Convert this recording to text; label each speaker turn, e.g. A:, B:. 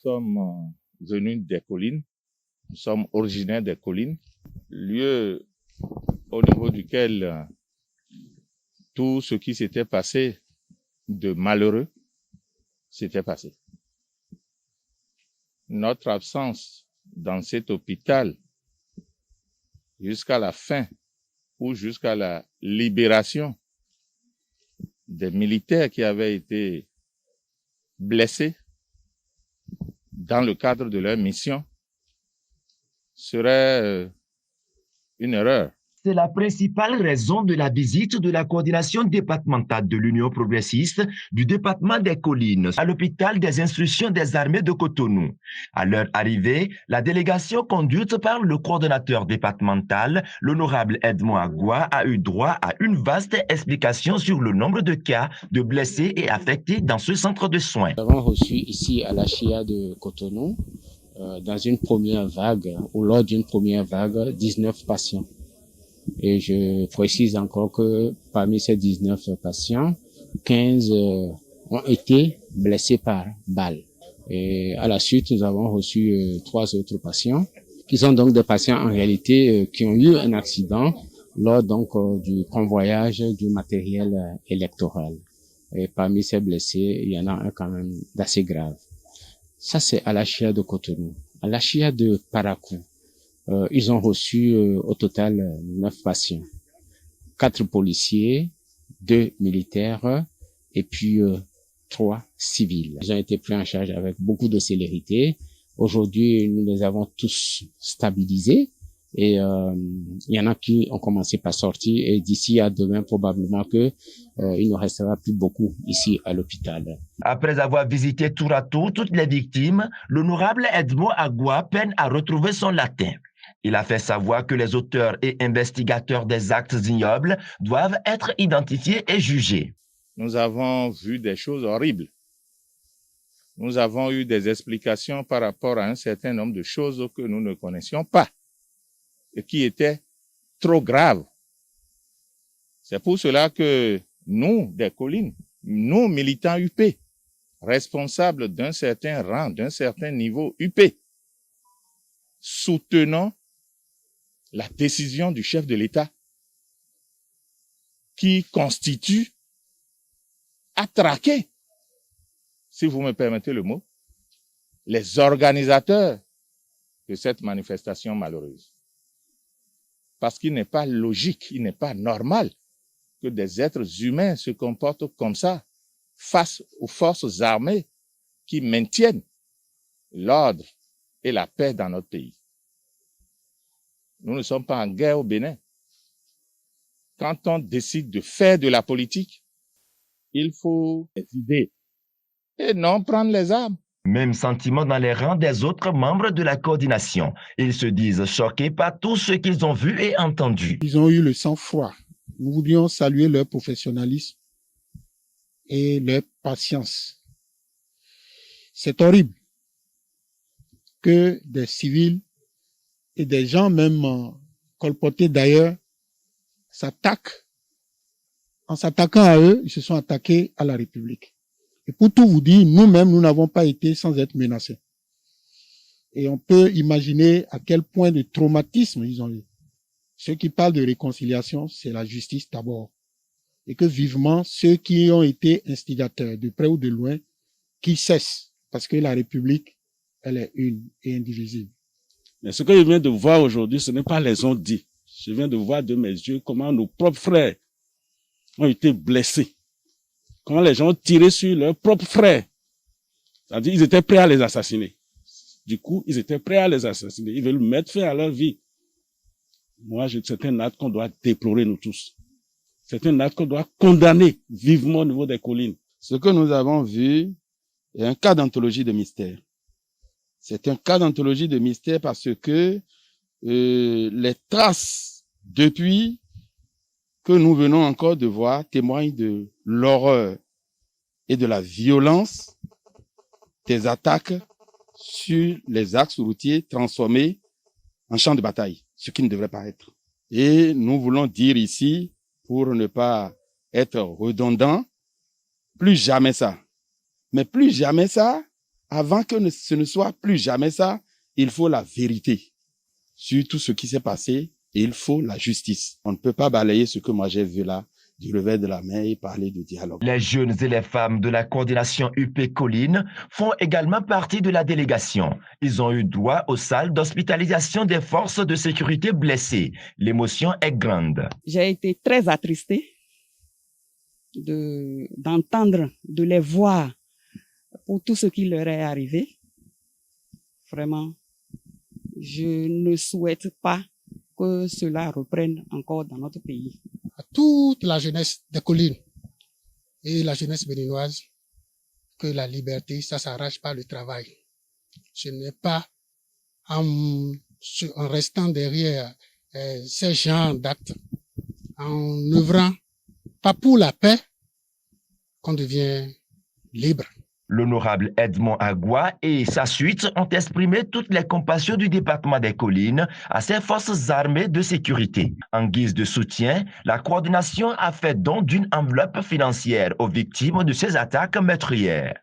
A: sommes venus des collines, nous sommes originaires des collines, lieu au niveau duquel tout ce qui s'était passé de malheureux s'était passé. Notre absence dans cet hôpital jusqu'à la fin ou jusqu'à la libération des militaires qui avaient été blessés dans le cadre de leur mission serait une erreur.
B: C'est la principale raison de la visite de la coordination départementale de l'Union progressiste du département des Collines à l'hôpital des instructions des armées de Cotonou. À leur arrivée, la délégation conduite par le coordonnateur départemental, l'honorable Edmond Agua, a eu droit à une vaste explication sur le nombre de cas de blessés et affectés dans ce centre de soins.
C: Nous avons reçu ici à la Chia de Cotonou, dans une première vague, ou lors d'une première vague, 19 patients. Et je précise encore que parmi ces 19 patients, 15 ont été blessés par balle. Et à la suite, nous avons reçu 3 autres patients, qui sont donc des patients en réalité qui ont eu un accident lors donc du convoyage du matériel électoral. Et parmi ces blessés, il y en a un quand même d'assez grave. Ça, c'est à la Chia de Cotonou. À la Chia de Parakou, ils ont reçu au total 9 patients, 4 policiers, 2 militaires et puis 3 civils. Ils ont été pris en charge avec beaucoup de célérité. Aujourd'hui, nous les avons tous stabilisés et il y en a qui ont commencé par sortir et d'ici à demain probablement que il ne restera plus beaucoup ici à l'hôpital.
B: Après avoir visité tour à tour toutes les victimes, l'honorable Edmond Agua peine à retrouver son latin. Il a fait savoir que les auteurs et investigateurs des actes ignobles doivent être identifiés et jugés.
A: Nous avons vu des choses horribles. Nous avons eu des explications par rapport à un certain nombre de choses que nous ne connaissions pas et qui étaient trop graves. C'est pour cela que nous, des collines, nous, militants UP, responsables d'un certain rang, d'un certain niveau UP, soutenons la décision du chef de l'État qui constitue à traquer, si vous me permettez le mot, les organisateurs de cette manifestation malheureuse. Parce qu'il n'est pas logique, il n'est pas normal que des êtres humains se comportent comme ça face aux forces armées qui maintiennent l'ordre et la paix dans notre pays. Nous ne sommes pas en guerre au Bénin. Quand on décide de faire de la politique, il faut des idées et non prendre les armes.
B: Même sentiment dans les rangs des autres membres de la coordination. Ils se disent choqués par tout ce qu'ils ont vu et entendu.
D: Ils ont eu le sang-froid. Nous voulions saluer leur professionnalisme et leur patience. C'est horrible que des civils et des gens même colportés d'ailleurs s'attaquent. En s'attaquant à eux, ils se sont attaqués à la République. Et pour tout vous dire, nous-mêmes, nous n'avons pas été sans être menacés. Et on peut imaginer à quel point de traumatisme ils ont eu. Ceux qui parlent de réconciliation, c'est la justice d'abord. Et que vivement, ceux qui ont été instigateurs, de près ou de loin, qu'ils cessent. Parce que la République, elle est une et indivisible.
E: Mais ce que je viens de voir aujourd'hui, ce n'est pas les ont dit. Je viens de voir de mes yeux comment nos propres frères ont été blessés. Comment les gens ont tiré sur leurs propres frères. C'est-à-dire, ils étaient prêts à les assassiner. Du coup, ils étaient prêts à les assassiner. Ils veulent mettre fin à leur vie. Moi, c'est un acte qu'on doit déplorer, nous tous. C'est un acte qu'on doit condamner vivement au niveau des collines.
F: Ce que nous avons vu est un cas d'anthologie de mystère. C'est un cas d'anthologie de mystère parce que les traces depuis que nous venons encore de voir témoignent de l'horreur et de la violence des attaques sur les axes routiers transformés en champs de bataille, ce qui ne devrait pas être. Et nous voulons dire ici, pour ne pas être redondant, plus jamais ça. Mais plus jamais ça avant que ce ne soit plus jamais ça, il faut la vérité sur tout ce qui s'est passé et il faut la justice. On ne peut pas balayer ce que moi j'ai vu là du revers de la main et parler de dialogue.
B: Les jeunes et les femmes de la coordination UP Collines font également partie de la délégation. Ils ont eu droit aux salles d'hospitalisation des forces de sécurité blessées. L'émotion est grande.
G: J'ai été très attristée d'entendre, de les voir pour tout ce qui leur est arrivé. Vraiment, je ne souhaite pas que cela reprenne encore dans notre pays.
D: À toute la jeunesse des collines et la jeunesse béninoise, que la liberté, ça s'arrache par le travail. Ce n'est pas en restant derrière ces genres d'actes, en œuvrant pas pour la paix, qu'on devient libre.
B: L'honorable Edmond Agua et sa suite ont exprimé toutes les compassions du département des Collines à ces forces armées de sécurité. En guise de soutien, la coordination a fait don d'une enveloppe financière aux victimes de ces attaques meurtrières.